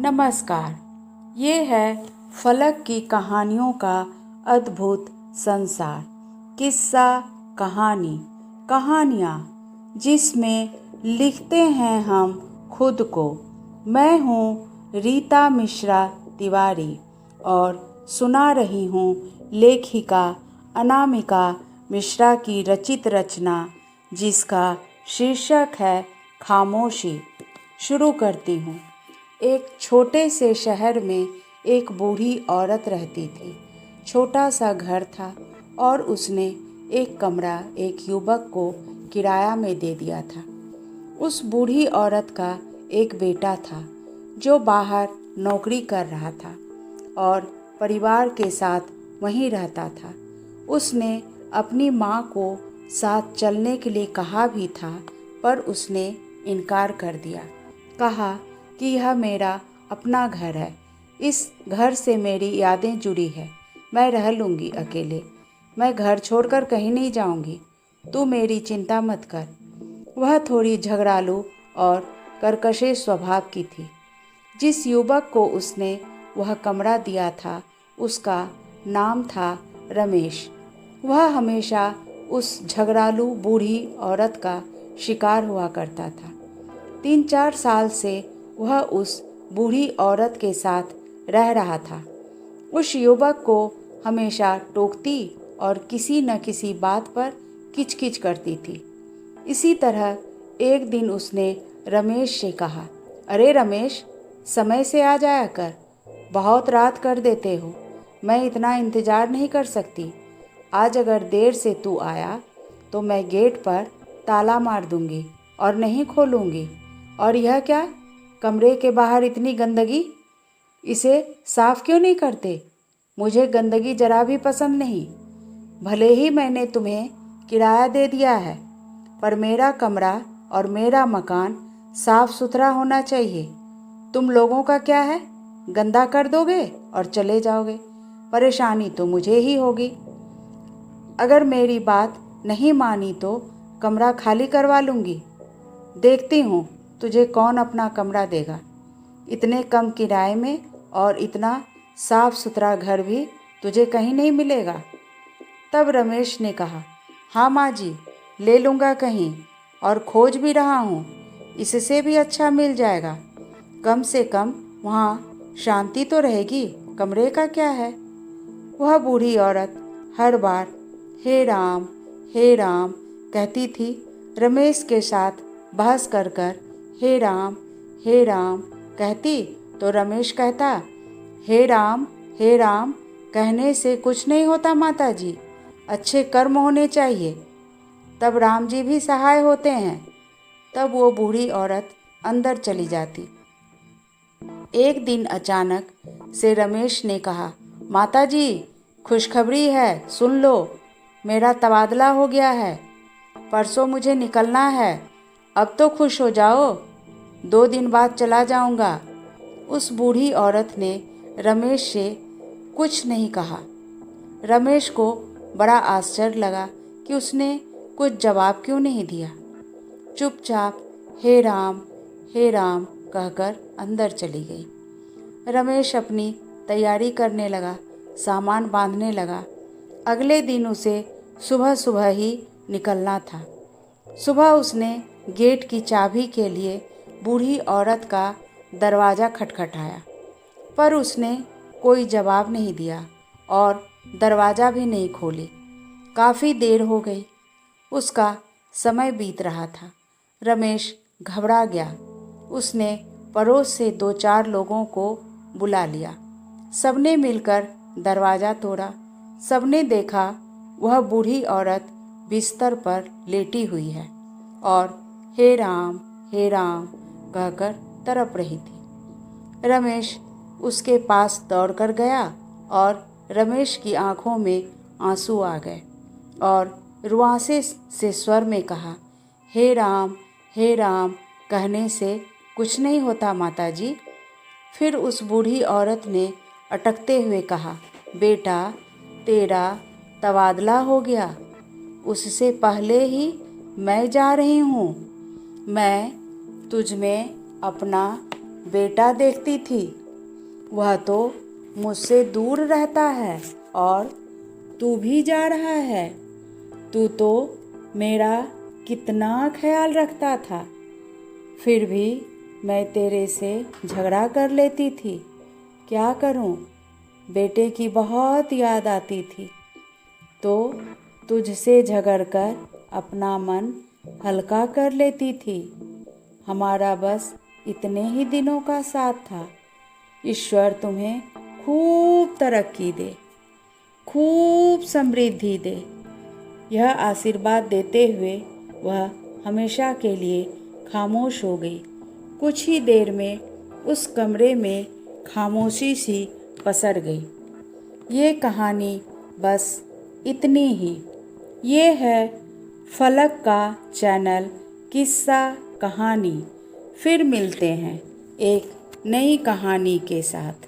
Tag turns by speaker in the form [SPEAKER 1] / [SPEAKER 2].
[SPEAKER 1] नमस्कार। ये है फलक की कहानियों का अद्भुत संसार। किस्सा कहानी, कहानियाँ जिसमें लिखते हैं हम खुद को। मैं हूँ रीता मिश्रा तिवारी और सुना रही हूँ लेखिका अनामिका मिश्रा की रचित रचना जिसका शीर्षक है खामोशी। शुरू करती हूँ। एक छोटे से शहर में एक बूढ़ी औरत रहती थी। छोटा सा घर था और उसने एक कमरा एक युवक को किराया में दे दिया था। उस बूढ़ी औरत का एक बेटा था जो बाहर नौकरी कर रहा था और परिवार के साथ वहीं रहता था। उसने अपनी माँ को साथ चलने के लिए कहा भी था, पर उसने इनकार कर दिया। कहा कि यह मेरा अपना घर है, इस घर से मेरी यादें जुड़ी है, मैं रह लूँगी अकेले, मैं घर छोड़कर कहीं नहीं जाऊँगी, तू मेरी चिंता मत कर। वह थोड़ी झगड़ालू और कर्कश स्वभाव की थी। जिस युवक को उसने वह कमरा दिया था उसका नाम था रमेश। वह हमेशा उस झगड़ालू बूढ़ी औरत का शिकार हुआ करता था। 3-4 साल से वह उस बूढ़ी औरत के साथ रह रहा था। उस युवक को हमेशा टोकती और किसी न किसी बात पर किचकिच करती थी। इसी तरह एक दिन उसने रमेश से कहा, अरे रमेश, समय से आ जाया कर, बहुत रात कर देते हो, मैं इतना इंतज़ार नहीं कर सकती। आज अगर देर से तू आया तो मैं गेट पर ताला मार दूंगी और नहीं खोलूंगी। और यह क्या, कमरे के बाहर इतनी गंदगी, इसे साफ क्यों नहीं करते? मुझे गंदगी जरा भी पसंद नहीं। भले ही मैंने तुम्हें किराया दे दिया है, पर मेरा कमरा और मेरा मकान साफ सुथरा होना चाहिए। तुम लोगों का क्या है, गंदा कर दोगे और चले जाओगे, परेशानी तो मुझे ही होगी। अगर मेरी बात नहीं मानी तो कमरा खाली करवा लूँगी। देखती हूँ तुझे कौन अपना कमरा देगा। इतने कम किराए में और इतना साफ सुथरा घर भी तुझे कहीं नहीं मिलेगा। तब रमेश ने कहा, हाँ माँ जी, ले लूँगा कहीं, और खोज भी रहा हूँ, इससे भी अच्छा मिल जाएगा। कम से कम वहाँ शांति तो रहेगी, कमरे का क्या है। वह बूढ़ी औरत हर बार हे राम कहती थी। रमेश के साथ बहस कर कर हे राम कहती तो रमेश कहता, हे राम कहने से कुछ नहीं होता माता जी, अच्छे कर्म होने चाहिए, तब राम जी भी सहाय होते हैं। तब वो बूढ़ी औरत अंदर चली जाती। एक दिन अचानक से रमेश ने कहा, माता जी, खुशखबरी है, सुन लो, मेरा तबादला हो गया है, परसों मुझे निकलना है, अब तो खुश हो जाओ, 2 दिन बाद चला जाऊंगा। उस बूढ़ी औरत ने रमेश से कुछ नहीं कहा। रमेश को बड़ा आश्चर्य लगा कि उसने कुछ जवाब क्यों नहीं दिया। चुपचाप हे राम कहकर अंदर चली गई। रमेश अपनी तैयारी करने लगा, सामान बांधने लगा। अगले दिन उसे सुबह सुबह ही निकलना था। सुबह उसने गेट की चाबी के लिए बूढ़ी औरत का दरवाज़ा खटखटाया, पर उसने कोई जवाब नहीं दिया और दरवाज़ा भी नहीं खोली। काफ़ी देर हो गई, उसका समय बीत रहा था। रमेश घबरा गया। उसने पड़ोस से 2-4 लोगों को बुला लिया। सबने मिलकर दरवाज़ा तोड़ा। सबने देखा वह बूढ़ी औरत बिस्तर पर लेटी हुई है और हे राम कहकर तड़प रही थी। रमेश उसके पास दौड़कर गया और रमेश की आंखों में आंसू आ गए और रुआंसे से स्वर में कहा, हे राम कहने से कुछ नहीं होता माता जी। फिर उस बूढ़ी औरत ने अटकते हुए कहा, बेटा, तेरा तबादला हो गया, उससे पहले ही मैं जा रही हूँ। मैं तुझ में अपना बेटा देखती थी। वह तो मुझसे दूर रहता है और तू भी जा रहा है। तू तो मेरा कितना ख्याल रखता था, फिर भी मैं तेरे से झगड़ा कर लेती थी। क्या करूं? बेटे की बहुत याद आती थी, तो तुझसे झगड़कर अपना मन हल्का कर लेती थी। हमारा बस इतने ही दिनों का साथ था। ईश्वर तुम्हें खूब तरक्की दे, खूब समृद्धि दे। यह आशीर्वाद देते हुए वह हमेशा के लिए खामोश हो गई। कुछ ही देर में उस कमरे में खामोशी सी पसर गई। ये कहानी बस इतनी ही। ये है फलक का चैनल किस्सा कहानी। फिर मिलते हैं एक नई कहानी के साथ।